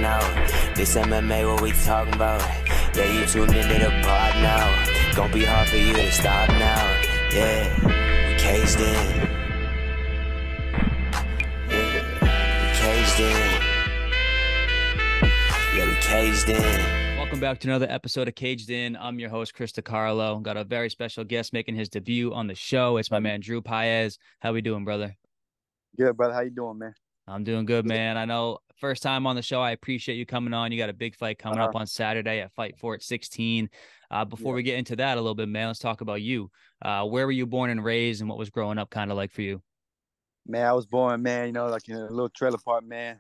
talk now. This MMA, what we talking about? Yeah, you tuned into the pod now. Gonna be hard for you to stop now. Yeah, we caged in. Yeah, we caged in. Yeah, we caged in. Welcome back to another episode of Caged In. I'm your host, Chris DiCarlo. Got a very special guest making his debut on the show. It's my man, Drew Pais. How we doing, brother? Good, brother. How you doing, man? I'm doing good, man. I know first time on the show. I appreciate you coming on. You got a big fight coming up on Saturday at Fight For It 16. Before we get into that a little bit, man, let's talk about you. Where were you born and raised, and what was growing up kind of like for you? Man, I was born, man, like in a little trailer park, man.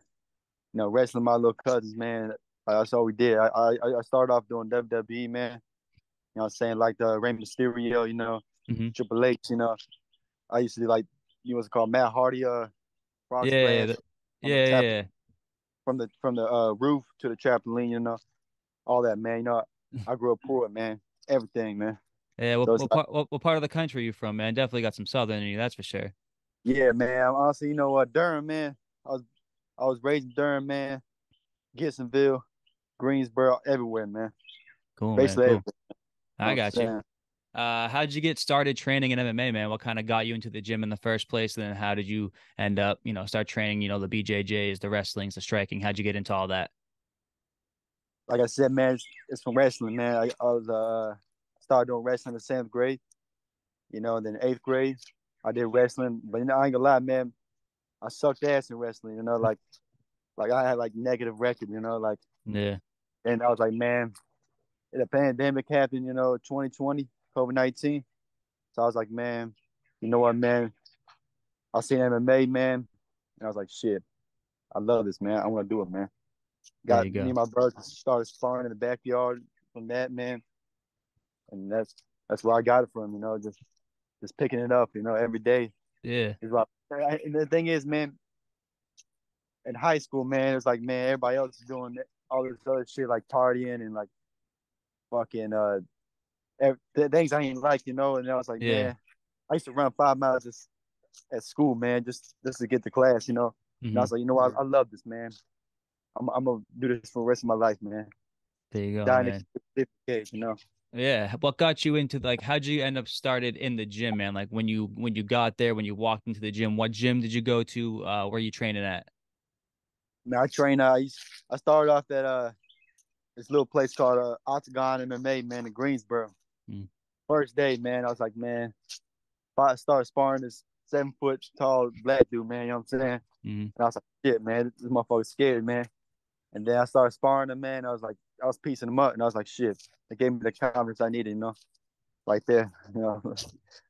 Wrestling my little cousins, man. That's all we did. I started off doing WWE, man. You know what I'm saying? Like the Rey Mysterio, Mm-hmm. Triple H, I used to do like, what's it called? Matt Hardy, frog Yeah, splash yeah. from the roof to the trampoline, all that, man. I grew up poor, man. Everything, man. Yeah, So it's like, what part of the country are you from, man? Definitely got some southern in you, that's for sure. yeah, man. Honestly, Durham, man. I was raised in Durham, man. Gibsonville, Greensboro, everywhere, man. Cool, man. Basically, Cool. everywhere. You know I what I'm got you. saying? How'd you get started training in MMA, man? What kind of got you into the gym in the first place? And then how did you end up, start training, the BJJs, the wrestlings, the striking? How'd you get into all that? Like I said, man, it's from wrestling, man. I started doing wrestling in the 7th grade, then 8th grade, I did wrestling. But I ain't gonna lie, man, I sucked ass in wrestling, like I had like negative record, Yeah, and I was like, man, the pandemic happened, 2020, COVID-19. So I was like, man, you know what, man? I seen MMA, man, and I was like, shit, I love this, man. I want to do it, man. there Got you me go. and my brother started sparring in the backyard from that, man, and that's where I got it from, just picking it up, every day. Yeah, It's like, and the thing is, man, in high school, man, it's like, man, everybody else is doing all this other shit like partying and like fucking the things I ain't like, and I was like, yeah. man, I used to run 5 miles just at school, man, just to get to class, And I Hmm. was like, I love this, man. I'm gonna do this for the rest of my life, man. There you go, Die in man. a cage. Yeah. What got you into like, how'd you end up started in the gym, man? Like when you got there, when you walked into the gym, what gym did you go to? Where you training at? Man, I train. I started off at this little place called Octagon MMA, man, in Greensboro. Mm. First day, man, I was like, man, I started sparring this 7 foot tall black dude, man. You know what I'm saying? Hmm. And I was like, shit, man, this motherfucker's scared, man. And then I started sparring him, man. I was piecing him up, and I was like, shit. They gave me the confidence I needed, right there.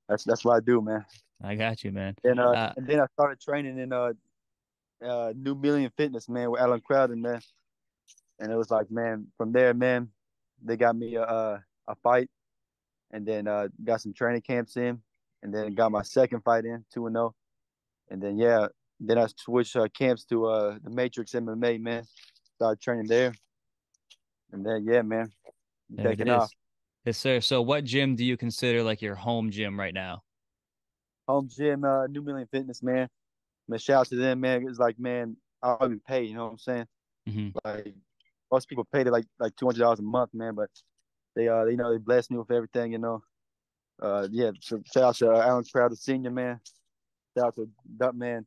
That's what I do, man. I got you, man. And uh, Uh, and then I started training in New Million Fitness, man, with Alan Crowder, man. And it was like, man, from there, man, they got me a fight, and then got some training camps in, and then got my second fight in, 2-0. And then yeah, then I switched camps to the Matrix MMA, man. Started training there, and then yeah, man, there it taking off. is. Yes, sir. So what gym do you consider like your home gym right now? Home gym, New Million Fitness, man. Man, shout out to them, man. It's like, man, I don't even pay. You know what I'm saying? Hmm. Like most people pay like $200 a month, man. But they bless me with everything. Yeah. So shout out to Alan Crowder Senior, man. Shout out to Duck, man.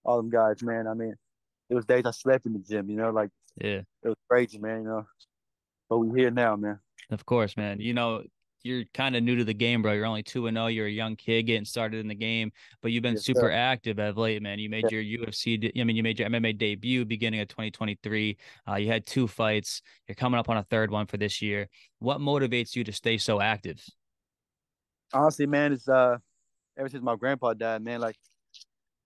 All them guys, man. I mean, it was days I slept in the gym. Like Yeah. it was crazy, man. But we here now, man. Of course, man. You're kind of new to the game, bro. You're only 2-0. You're a young kid getting started in the game, but you've been Yes, super sir. active as of late, man. You made Yeah. your you made your MMA debut beginning of 2023. You had two fights. You're coming up on a third one for this year. What motivates you to stay so active? Honestly, man, it's ever since my grandpa died, man. Like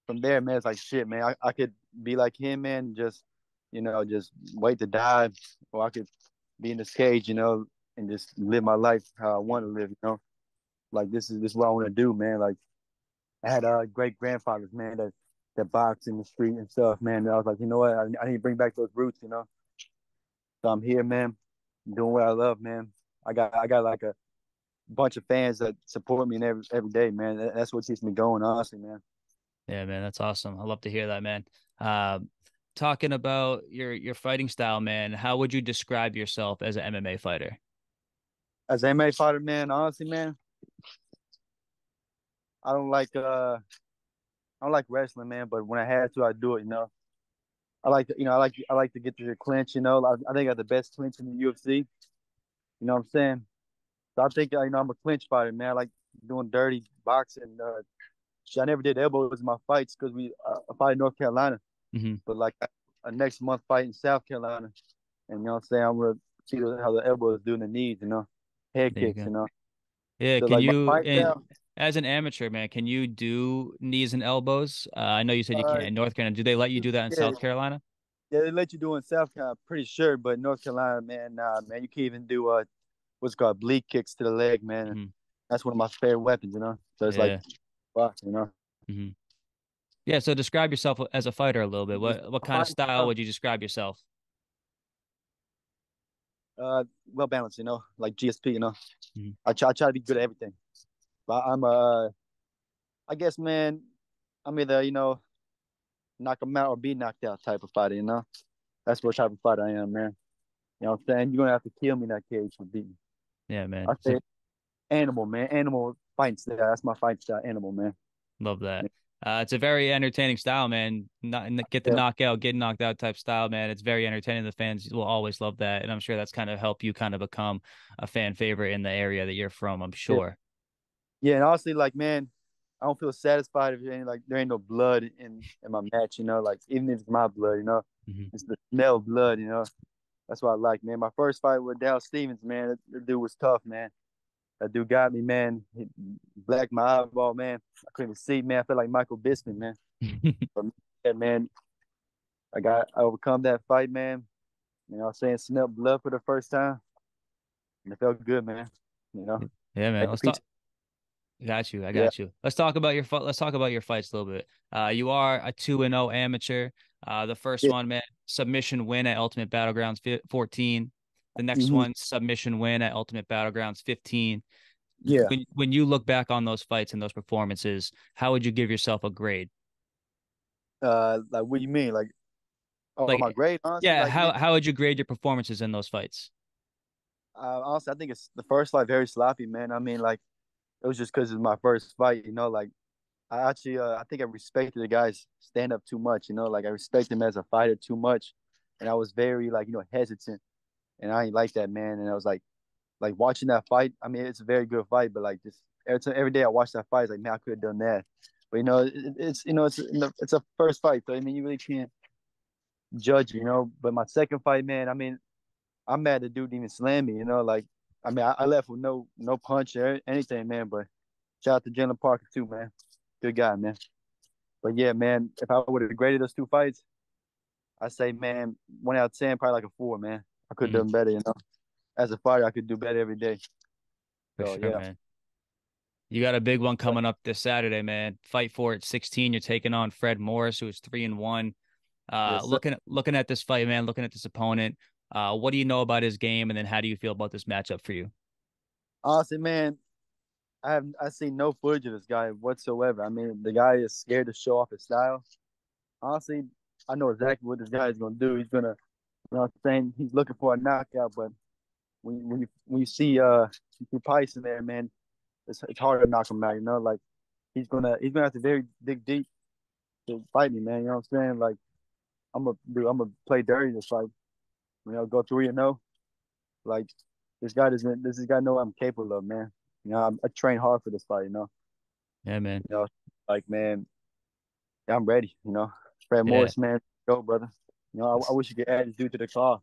from there, man, it's like shit, man. I could be like him, man. Just wait to die, or I could be in this cage, and just live my life how I want to live. Like this is what I want to do, man. Like I had great grandfathers, man, that boxed in the street and stuff, man. And I was like, you know what? I need to bring back those roots. So I'm here, man, doing what I love, man. I got like a bunch of fans that support me every day, man. That's what keeps me going, honestly, man. Yeah, man, that's awesome. I love to hear that, man. Uh, talking about your fighting style, man, how would you describe yourself as an MMA fighter? As an MMA fighter, man, honestly, man, I don't like I don't like wrestling, man. But when I had to, I do it. I like to, I like to get to the clinch. I think I got the best clinch in the UFC. You know what I'm saying? So I think I'm a clinch fighter, man. I like doing dirty boxing. I never did elbows in my fights because I fight in North Carolina, Hmm. but like a next month fight in South Carolina, and you know what I'm saying, I'm gonna see how the elbows do in the knees, head There you kicks, go. Yeah, So can like my you fight and style, as an amateur, man, can you do knees and elbows? I know you said you can't uh, in North Carolina. Do they let you do that in yeah, South Carolina? yeah, they let you do in South Carolina, pretty sure, but North Carolina, man, nah, man, you can't even do what's called bleed kicks to the leg, man. Hmm. That's one of my favorite weapons. So it's like, Yeah. fuck. Hmm. Yeah, so describe yourself as a fighter a little bit. Just What my kind of fighting style style, would you describe yourself? well balanced, like GSP, Hmm. I try to be good at everything, but I guess, man, I'm either knock them out or be knocked out type of fighter. That's what type of fighter I am, man. You know what I'm saying? You're gonna have to kill me in that cage to beat me. Yeah, I man. say animal, man. Animal fighting style. That's my fight style. Animal, man. Love that. It's a very entertaining style, man. Not get the Yeah, knockout, get knocked out type style, man. It's very entertaining. The fans will always love that, and I'm sure that's kind of helped you kind of become a fan favorite in the area that you're from. I'm yeah, sure. yeah. And honestly, like, man, I don't feel satisfied if there ain't no blood in my match. Like even if it's my blood, Hmm. it's the smell of blood. That's what I like, man. My first fight with Dal Stevens, man, that dude was tough, man. That dude got me, man. He blacked my eyeball, man. I couldn't even see, man. I felt like Michael Bisping, man. But yeah, man, I overcome that fight, man. I'm saying, smelled blood for the first time, and it felt good, man. You know, Yeah, man. like a Let's piece. talk. Got you. I Yeah, got you. Let's talk about your fights a little bit. You are a 2-0 amateur. The first yeah, one, man, submission win at Ultimate Battlegrounds 14. The next hmm one, submission win at Ultimate Battlegrounds 15. yeah. When you look back on those fights and those performances, how would you give yourself a grade? Like, what do you mean? Like, oh, my Like, grade, honestly, yeah, like, man, how would you grade your performances in those fights? honestly, I think it's the first fight very sloppy, man. I mean, like, it was just because it's my first fight, like. I actually, I think I respected the guy's stand up too much. Like I respect him as a fighter too much, and I was very like hesitant, and I ain't like that, man. And I was like watching that fight. I mean, it's a very good fight, but like just every day I watch that fight, it's like, man, I could have done that. But it's a first fight, so I mean, you really can't judge. But my second fight, man, I mean, I'm mad the dude didn't even slam me. Like I mean, I left with no punch or anything, man. But shout out to Jalen Parker too, man. Good guy, man. But yeah, man, if I would have graded those two fights, I say, man, 1 out of 10, probably like a 4, man. I could have Mhm. done better. As a fighter, I could do better every day. For So sure, yeah, man. You got a big one coming up this Saturday, man. Fight for it 16. You're taking on Fred Morris, who is 3-1. yes, sir. Looking at this fight, man, looking at this opponent, what do you know about his game, and then how do you feel about this matchup for you? Honestly, man, I seen no footage of this guy whatsoever. I mean, the guy is scared to show off his style. Honestly, I know exactly what this guy is gonna do. He's gonna, what I'm saying, he's looking for a knockout. But when you see Pais in there, man, it's hard to knock him out. Like he's gonna have to very dig deep to fight me, man. You know what I'm saying? Like I'm gonna play dirty this fight. Go 3-0. Like this guy know what I'm capable of, man. I train hard for this fight. Yeah, man. You know, like, man, yeah, I'm ready. Fred Yeah. Morris, man, go, brother. I wish you could add this dude to the call.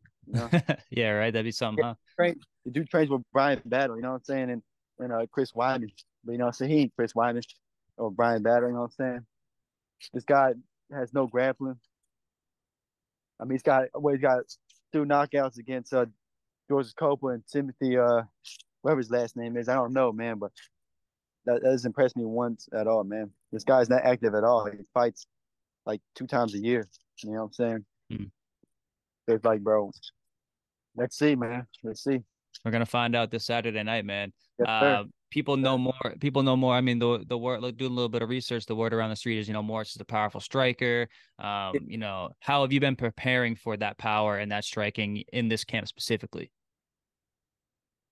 Yeah, right. That'd be something, Yeah, huh? the dude trains with Brian Battle. You know what I'm saying? And Chris Wyman. But so he ain't Chris Wyman or Brian Battle. You know what I'm saying? This guy has no grappling. I mean, he's got 2 knockouts against George Copa and Timothy, whatever his last name is. I don't know, man, but that doesn't impress me once at all, man. This guy's not active at all. He fights like 2 times a year. You know what I'm saying? Mm. It's like, bro, let's see, man. Let's see. We're gonna find out this Saturday night, man. Yes, Uh, sir. people know more. People know more. I mean, the word, like, doing a little bit of research, the word around the street is, Morris is a powerful striker. How have you been preparing for that power and that striking in this camp specifically?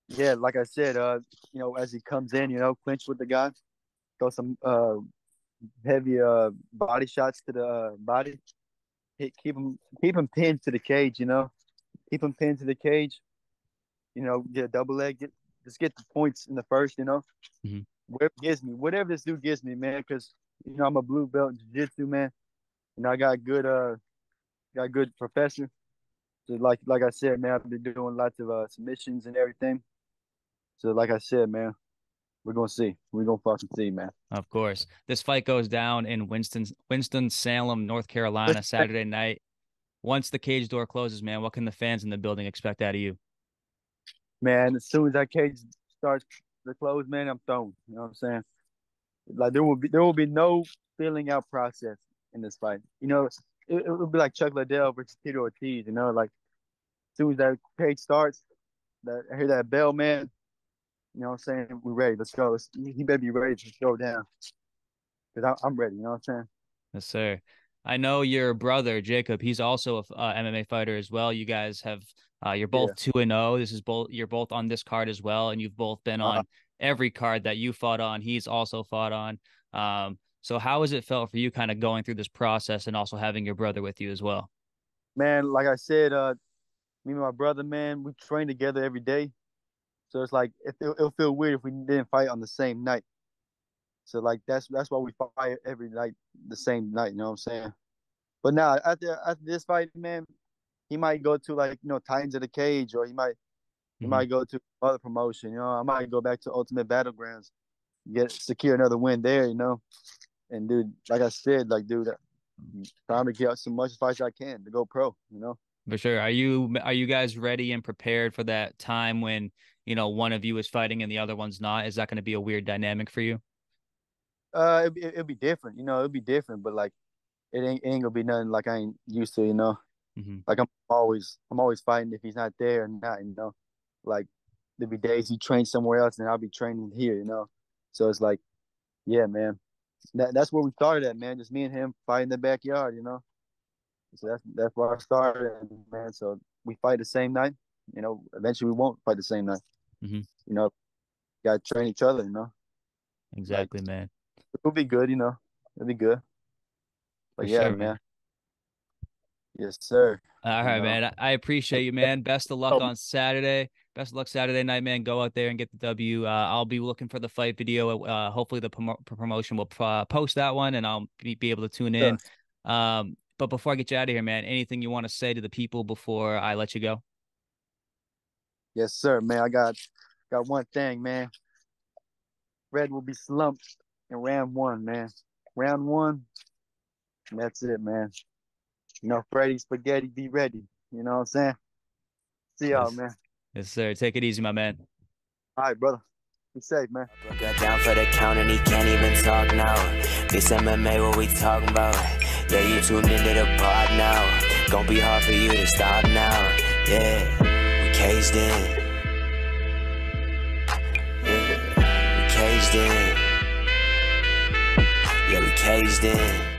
Yeah, like I said, as he comes in, clinch with the guy, throw some heavy body shots to the body, keep him pinned to the cage, keep him pinned to the cage, get a double leg, just get the points in the first, Mhm. whatever this dude gives me, man, because I'm a blue belt in jiu-jitsu, man. I got good professor. So like I said, man, I've been doing lots of submissions and everything. So like I said, man, we're gonna see. We're gonna fucking see, man. Of course. This fight goes down in Winston-Salem, North Carolina, Saturday night. Once the cage door closes, man, what can the fans in the building expect out of you? Man, as soon as that cage starts to close, man, I'm thrown. You know what I'm saying? Like there will be no filling out process in this fight. It will be like Chuck Liddell versus Peter Ortiz. Like as soon as that cage starts, I hear that bell, man. You know what I'm saying? We're ready. Let's go. He better be ready to throw down. Because I'm ready. You know what I'm saying? Yes, sir. I know your brother, Jacob, he's also a MMA fighter as well. You guys have, you're Yeah. both 2-0. You're both on this card as well. And you've both been Uh, on every card that you fought on. He's also fought on. So how has it felt for you kind of going through this process and also having your brother with you as well? man, like I said, me and my brother, man, we train together every day. So it's like it'll feel weird if we didn't fight on the same night. So like that's why we fight every night the same night. You know what I'm saying? But now after this fight, man, he might go to like Titans of the Cage, or he might he Mhm. might go to other promotion. I might go back to Ultimate Battlegrounds, secure another win there. And dude, like I said, like dude, trying to get out as much fights as I can to go pro. For sure. Are you guys ready and prepared for that time when, one of you is fighting and the other one's not? Is that going to be a weird dynamic for you? It'll be different. It'll be different, but like it ain't gonna be nothing like I ain't used to. Hmm. Like I'm always fighting if he's not there or not. Like there'll be days he trains somewhere else and I'll be training here. So it's like, yeah, man. That's where we started at, man. Just me and him fighting in the backyard. So that's where I started, man. So we fight the same night. Eventually we won't fight the same night. Hmm. You know, got to train each other. Like Exactly, man. it'll be good. It'll be good. For But yeah, sure, man. man. Yes, sir. All You right, know. man. I appreciate you, man. Best of luck Oh, on Saturday. Best of luck Saturday night, man. Go out there and get the W. I'll be looking for the fight video. Hopefully the promotion will post that one, and I'll be able to tune sure. in. But before I get you out of here, man, anything you want to say to the people before I let you go? Yes, sir, man. I got one thing, man. Red will be slumped in round one, man. Round one, and that's it, man. Freddy Spaghetti, be ready. You know what I'm saying? See y'all, Yes, man. yes, sir. Take it easy, my man. All right, brother. Be safe, man. Got down for the count and he can't even talk now. This MMA, what we talking about? Yeah, you tuned into the pod now. Gonna be hard for you to stop now. Yeah, we caged in. Yeah, we caged in. Yeah, we caged in.